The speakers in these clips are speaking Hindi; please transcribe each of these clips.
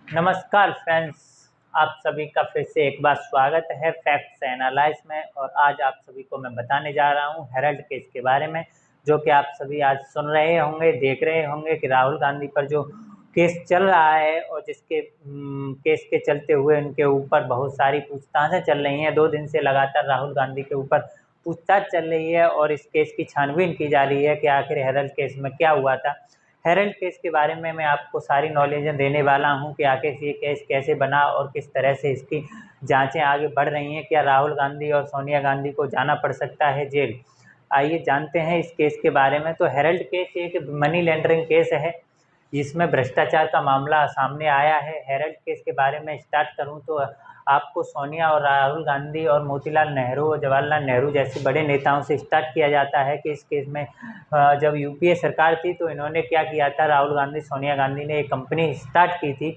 नमस्कार फ्रेंड्स, आप सभी का फिर से एक बार स्वागत है फैक्ट्स एनालाइज में। और आज आप सभी को मैं बताने जा रहा हूं हेरल्ड केस के बारे में, जो कि आप सभी आज सुन रहे होंगे, देख रहे होंगे कि राहुल गांधी पर जो केस चल रहा है और जिसके केस के चलते हुए उनके ऊपर बहुत सारी पूछताछें चल रही हैं। 2 दिन से लगातार राहुल गांधी के ऊपर पूछताछ चल रही है और इस केस की छानबीन की जा रही है कि आखिर हेरल्ड केस में क्या हुआ था। हेरल्ड केस के बारे में मैं आपको सारी नॉलेज देने वाला हूं कि आखिर ये केस कैसे बना और किस तरह से इसकी जांचें आगे बढ़ रही हैं। क्या राहुल गांधी और सोनिया गांधी को जाना पड़ सकता है जेल? आइए जानते हैं इस केस के बारे में। तो हेरल्ड केस एक मनी लॉन्ड्रिंग केस है जिसमें भ्रष्टाचार का मामला सामने आया है। हेरल्ड केस के बारे में स्टार्ट करूं तो आपको सोनिया और राहुल गांधी और मोतीलाल नेहरू और जवाहरलाल नेहरू जैसे बड़े नेताओं से स्टार्ट किया जाता है कि इस केस में जब यूपीए सरकार थी तो इन्होंने क्या किया था। राहुल गांधी सोनिया गांधी ने एक कंपनी स्टार्ट की थी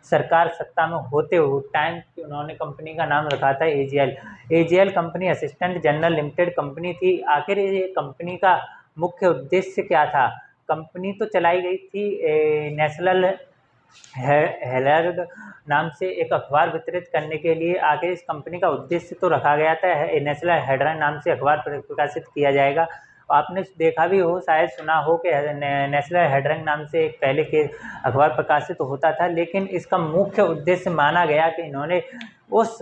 सरकार सत्ता में होते हुए टाइम। उन्होंने कंपनी का नाम रखा था AGL. AGL company assistant general limited company थी। आखिर ये कंपनी का मुख्य उद्देश्य क्या था? कंपनी तो चलाई गई थी नेशनल हेराल्ड नाम से एक अखबार वितरित करने के लिए। आखिर इस कंपनी का उद्देश्य तो रखा गया था नेशनल हेराल्ड नाम से अखबार प्रकाशित किया जाएगा। आपने देखा भी हो, शायद सुना हो कि नेशनल हेराल्ड नाम से एक पहले के अखबार प्रकाशित होता था, लेकिन इसका मुख्य उद्देश्य माना गया कि इन्होंने उस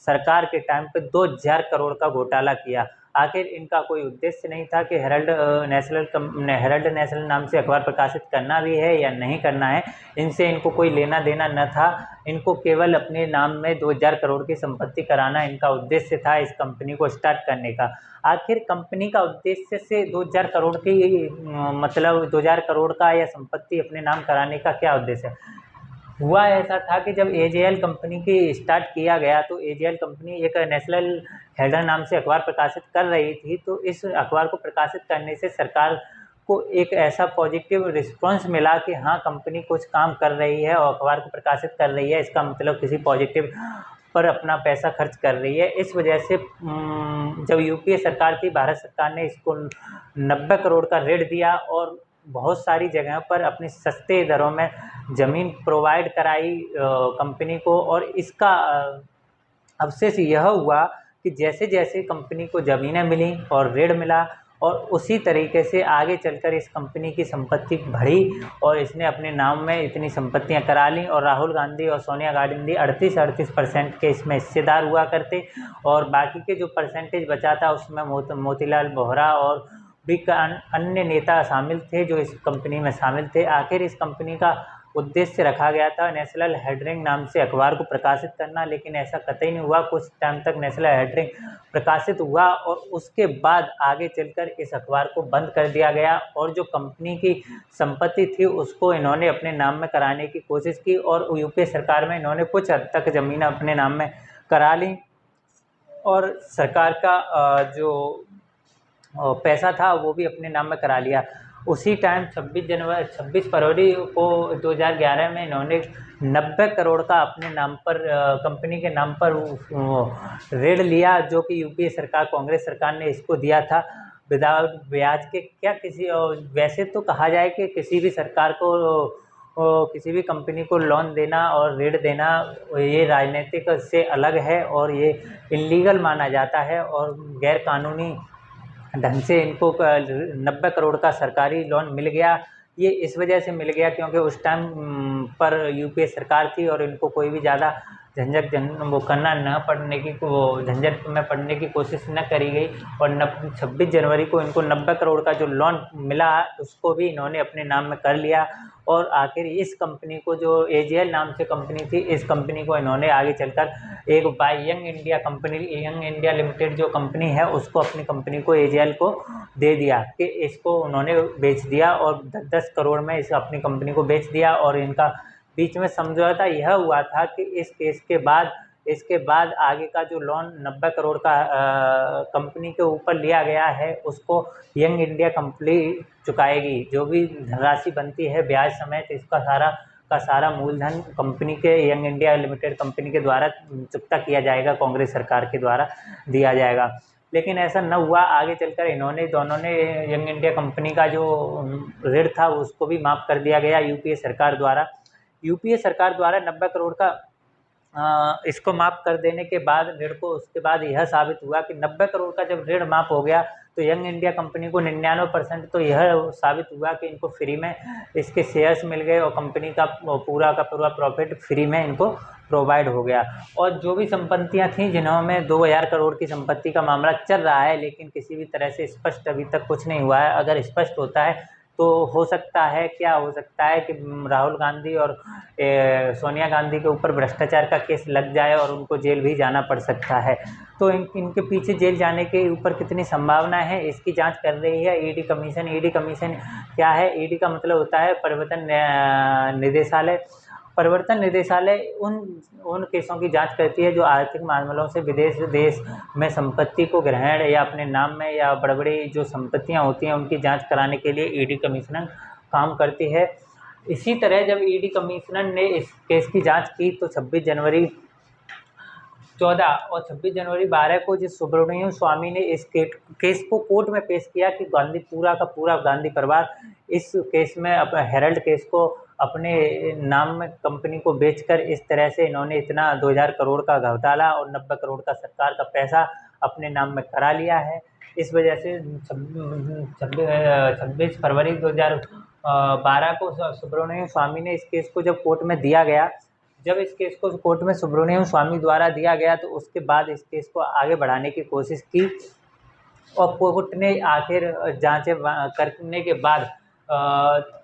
सरकार के टाइम पे 2000 करोड़ का घोटाला किया। आखिर इनका कोई उद्देश्य नहीं था कि हेराल्ड नेशनल नाम से अखबार प्रकाशित करना भी है या नहीं करना है। इनसे इनको कोई लेना देना न था। इनको केवल अपने नाम में 2000 करोड़ की संपत्ति कराना इनका उद्देश्य था इस कंपनी को स्टार्ट करने का। आखिर कंपनी का उद्देश्य से 2000 करोड़ की मतलब 2000 करोड़ का या संपत्ति अपने नाम कराने का क्या उद्देश्य है? हुआ ऐसा था कि जब एजेएल कंपनी की स्टार्ट किया गया तो एजेएल कंपनी एक नेशनल हेराल्ड नाम से अखबार प्रकाशित कर रही थी। तो इस अखबार को प्रकाशित करने से सरकार को एक ऐसा पॉजिटिव रिस्पांस मिला कि हाँ, कंपनी कुछ काम कर रही है और अखबार को प्रकाशित कर रही है, इसका मतलब किसी पॉजिटिव पर अपना पैसा खर्च कर रही है। इस वजह से जब यूपीए सरकार थी, भारत सरकार ने इसको 90 करोड़ का ऋण दिया और बहुत सारी जगहों पर अपनी सस्ते दरों में ज़मीन प्रोवाइड कराई कंपनी को। और इसका अवशेष यह हुआ कि जैसे जैसे कंपनी को ज़मीनें मिली और ऋण मिला और उसी तरीके से आगे चलकर इस कंपनी की संपत्ति बढ़ी और इसने अपने नाम में इतनी संपत्तियां करा लीं। और राहुल गांधी और सोनिया गांधी 38% के इसमें हिस्सेदार हुआ करते और बाकी के जो परसेंटेज बचा था उसमें मोतीलाल वोहरा और भी अन्य नेता शामिल थे जो इस कंपनी में शामिल थे। आखिर इस कंपनी का उद्देश्य रखा गया था नेशनल हेराल्ड नाम से अखबार को प्रकाशित करना, लेकिन ऐसा कतई नहीं हुआ। कुछ टाइम तक नेशनल हेराल्ड प्रकाशित हुआ और उसके बाद आगे चलकर इस अखबार को बंद कर दिया गया और जो कंपनी की संपत्ति थी उसको इन्होंने अपने नाम में कराने की कोशिश की और यूपीए सरकार में इन्होंने कुछ हद तक ज़मीन अपने नाम में करा ली और सरकार का जो पैसा था वो भी अपने नाम में करा लिया। उसी टाइम 26 फरवरी को 2011 में इन्होंने 90 करोड़ का अपने नाम पर कंपनी के नाम पर ऋण लिया, जो कि यूपीए सरकार कांग्रेस सरकार ने इसको दिया था विदाउट ब्याज के। क्या किसी वैसे तो कहा जाए कि किसी भी सरकार को किसी भी कंपनी को लोन देना और ऋण देना ये राजनीतिक से अलग है और ये इल्लीगल माना जाता है और गैर कानूनी ढंग से इनको 90 करोड़ का सरकारी लोन मिल गया। ये इस वजह से मिल गया क्योंकि उस टाइम पर यूपीए सरकार थी और इनको कोई भी ज़्यादा झंझट वो करना न पड़ने की वो झंझट में पड़ने की कोशिश न करी गई। और 26 जनवरी को इनको 90 करोड़ का जो लोन मिला उसको भी इन्होंने अपने नाम में कर लिया। और आखिर इस कंपनी को जो एजीएल नाम से कंपनी थी, इस कंपनी को इन्होंने आगे चलकर एक बाय यंग इंडिया लिमिटेड जो कंपनी है उसको अपनी कंपनी को एजीएल को दे दिया कि इसको उन्होंने बेच दिया और 10 करोड़ में इस अपनी कंपनी को बेच दिया। और इनका बीच में समझौता यह हुआ था कि इस केस के बाद इसके बाद आगे का जो लोन 90 करोड़ का कंपनी के ऊपर लिया गया है उसको यंग इंडिया कंपनी चुकाएगी। जो भी धनराशि बनती है ब्याज समेत इसका सारा मूलधन कंपनी के यंग इंडिया लिमिटेड कंपनी के द्वारा चुकता किया जाएगा, कांग्रेस सरकार के द्वारा दिया जाएगा। लेकिन ऐसा न हुआ। आगे चलकर दोनों ने यंग इंडिया कंपनी का जो ऋण था उसको भी माफ़ कर दिया गया यूपीए सरकार द्वारा। यूपीए सरकार द्वारा 90 करोड़ का इसको माफ़ कर देने के बाद ऋण को, उसके बाद यह साबित हुआ कि 90 करोड़ का जब ऋण माफ़ हो गया तो यंग इंडिया कंपनी को 99% तो यह साबित हुआ कि इनको फ्री में इसके शेयर्स मिल गए और कंपनी का पूरा प्रॉफिट फ्री में इनको प्रोवाइड हो गया। और जो भी संपत्तियां थीं जिन्होंने 2000 करोड़ की संपत्ति का मामला चल रहा है, लेकिन किसी भी तरह से स्पष्ट अभी तक कुछ नहीं हुआ है। अगर स्पष्ट होता है तो हो सकता है, क्या हो सकता है कि राहुल गांधी और सोनिया गांधी के ऊपर भ्रष्टाचार का केस लग जाए और उनको जेल भी जाना पड़ सकता है। तो इनके पीछे जेल जाने के ऊपर कितनी संभावना है, इसकी जांच कर रही है ईडी कमीशन। ईडी कमीशन क्या है? ईडी का मतलब होता है प्रवर्तन निदेशालय। प्रवर्तन निदेशालय उन केसों की जांच करती है जो आर्थिक मामलों से देश में संपत्ति को ग्रहण या अपने नाम में या बड़ी जो संपत्तियां होती हैं उनकी जांच कराने के लिए ईडी कमिश्नर काम करती है। इसी तरह जब ईडी कमिश्नर ने इस केस की जांच की तो 26 जनवरी 14 और 26 जनवरी 12 को जिस सुब्रमण्यम स्वामी ने इस केस को कोर्ट में पेश किया कि गांधी पूरा का पूरा गांधी परिवार इस केस में अपने हेरल्ड केस को अपने नाम में कंपनी को बेचकर इस तरह से इन्होंने इतना 2000 करोड़ का घोटाला और 90 करोड़ का सरकार का पैसा अपने नाम में करा लिया है। इस वजह से 26 फरवरी 2012 को सुब्रमण्यम स्वामी ने इस केस को जब कोर्ट में दिया गया, जब इस केस को कोर्ट में सुब्रमण्यम स्वामी द्वारा दिया गया तो उसके बाद इस केस को आगे बढ़ाने की कोशिश की और कोर्ट ने आखिर जांचें करने के बाद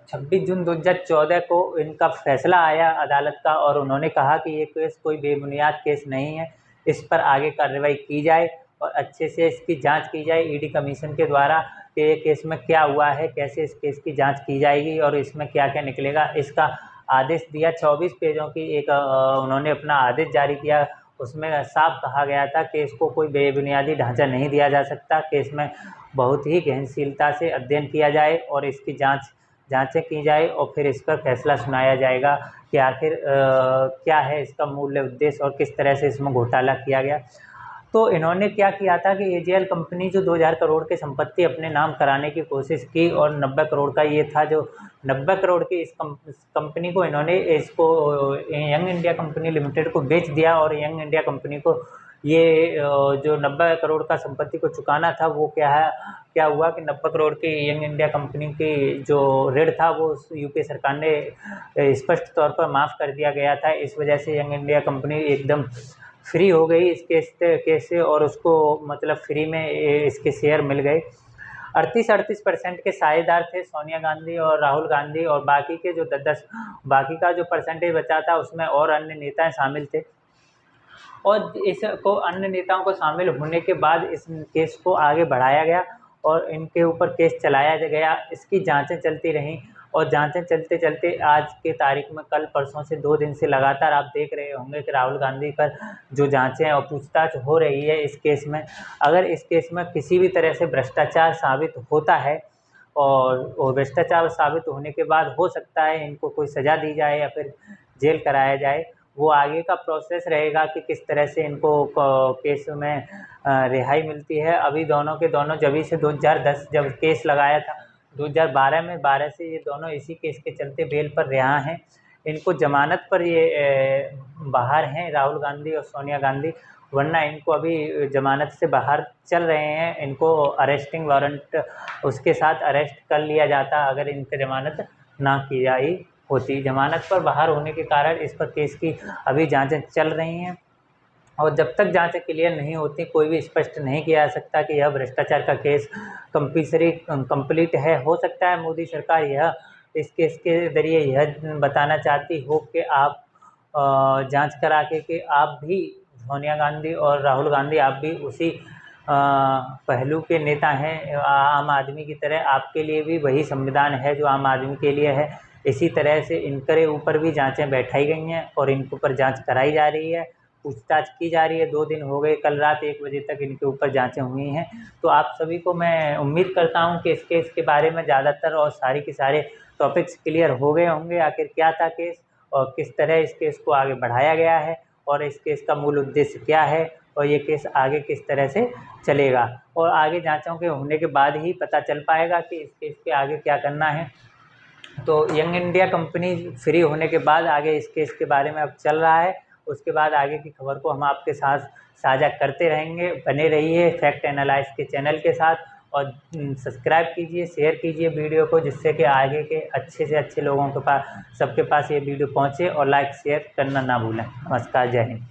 26 जून 2014 को इनका फैसला आया अदालत का और उन्होंने कहा कि ये केस कोई बेबुनियाद केस नहीं है, इस पर आगे कार्रवाई की जाए और अच्छे से इसकी जांच की जाए ईडी कमीशन के द्वारा कि ये केस में क्या हुआ है, कैसे इस केस की जांच की जाएगी और इसमें क्या क्या निकलेगा। इसका आदेश दिया, 24 पेजों की एक उन्होंने अपना आदेश जारी किया। उसमें साफ कहा गया था कि इसको कोई बेबुनियादी ढांचा नहीं दिया जा सकता, केस में बहुत ही गहनशीलता से अध्ययन किया जाए और इसकी जांचें की जाए और फिर इस पर फैसला सुनाया जाएगा कि आखिर क्या है इसका मूल्य उद्देश्य और किस तरह से इसमें घोटाला किया गया। तो इन्होंने क्या किया था कि एजेएल कंपनी जो 2000 करोड़ की संपत्ति अपने नाम कराने की कोशिश की और 90 करोड़ का ये था, जो 90 करोड़ की इस कंपनी को इन्होंने इसको यंग इंडिया कंपनी लिमिटेड को बेच दिया और यंग इंडिया कंपनी को ये जो 90 करोड़ का संपत्ति को चुकाना था वो क्या हुआ कि 90 करोड़ की यंग इंडिया कंपनी की जो ऋण था वो यूपीए सरकार ने स्पष्ट तौर पर माफ़ कर दिया गया था। इस वजह से यंग इंडिया कंपनी एकदम फ्री हो गई इस केस से और उसको मतलब फ्री में इसके शेयर मिल गए। 38% के साझेदार थे सोनिया गांधी और राहुल गांधी और बाकी के जो 10 बाकी का जो परसेंटेज बचा था उसमें और अन्य नेता शामिल थे। और इसको अन्य नेताओं को शामिल होने के बाद इस केस को आगे बढ़ाया गया और इनके ऊपर केस चलाया गया। इसकी जांचें चलती रहीं और जांचें चलते चलते आज के तारीख में कल परसों से 2 दिन से लगातार आप देख रहे होंगे कि राहुल गांधी पर जो जांचें और पूछताछ हो रही है इस केस में। अगर इस केस में किसी भी तरह से भ्रष्टाचार साबित होता है और भ्रष्टाचार साबित होने के बाद हो सकता है इनको कोई सज़ा दी जाए या फिर जेल कराया जाए। वो आगे का प्रोसेस रहेगा कि किस तरह से इनको केस में रिहाई मिलती है। अभी दोनों के दोनों जब से 2010 जब केस लगाया था 2012 में, 12 से ये दोनों इसी केस के चलते बेल पर रिहा हैं। इनको जमानत पर ये बाहर हैं राहुल गांधी और सोनिया गांधी, वरना इनको अभी जमानत से बाहर चल रहे हैं। इनको अरेस्टिंग वारंट उसके साथ अरेस्ट कर लिया जाता अगर इनकी जमानत ना की जाई होती। जमानत पर बाहर होने के कारण इस पर केस की अभी जांचें चल रही हैं और जब तक जांचें क्लियर नहीं होती कोई भी स्पष्ट नहीं किया जा सकता कि यह भ्रष्टाचार का केस कंप्लीट है। हो सकता है मोदी सरकार यह इस केस के ज़रिए यह बताना चाहती हो कि आप जांच करा के कि आप भी सोनिया गांधी और राहुल गांधी आप भी उसी पहलू के नेता हैं आम आदमी की तरह। आपके लिए भी वही संविधान है जो आम आदमी के लिए है। इसी तरह से इनके ऊपर भी जांचें बैठाई गई हैं और इनके ऊपर जांच कराई जा रही है, पूछताछ की जा रही है। 2 दिन हो गए, कल रात 1 बजे तक इनके ऊपर जांचें हुई हैं। तो आप सभी को मैं उम्मीद करता हूं कि इस केस के बारे में ज़्यादातर और सारे के सारे टॉपिक्स क्लियर हो गए होंगे। आखिर क्या था केस और किस तरह इस केस को आगे बढ़ाया गया है और इस केस का मूल उद्देश्य क्या है और ये केस आगे किस तरह से चलेगा। और आगे जाँचों के होने के बाद ही पता चल पाएगा कि इस केस के आगे क्या करना है। तो यंग इंडिया कंपनी फ्री होने के बाद आगे इस केस के बारे में अब चल रहा है, उसके बाद आगे की खबर को हम आपके साथ साझा करते रहेंगे। बने रहिए फैक्ट एनालाइज के चैनल के साथ और सब्सक्राइब कीजिए, शेयर कीजिए वीडियो को, जिससे कि आगे के अच्छे से अच्छे लोगों के पास सबके पास ये वीडियो पहुँचे, और लाइक शेयर करना ना भूलें। नमस्कार, जय हिंद।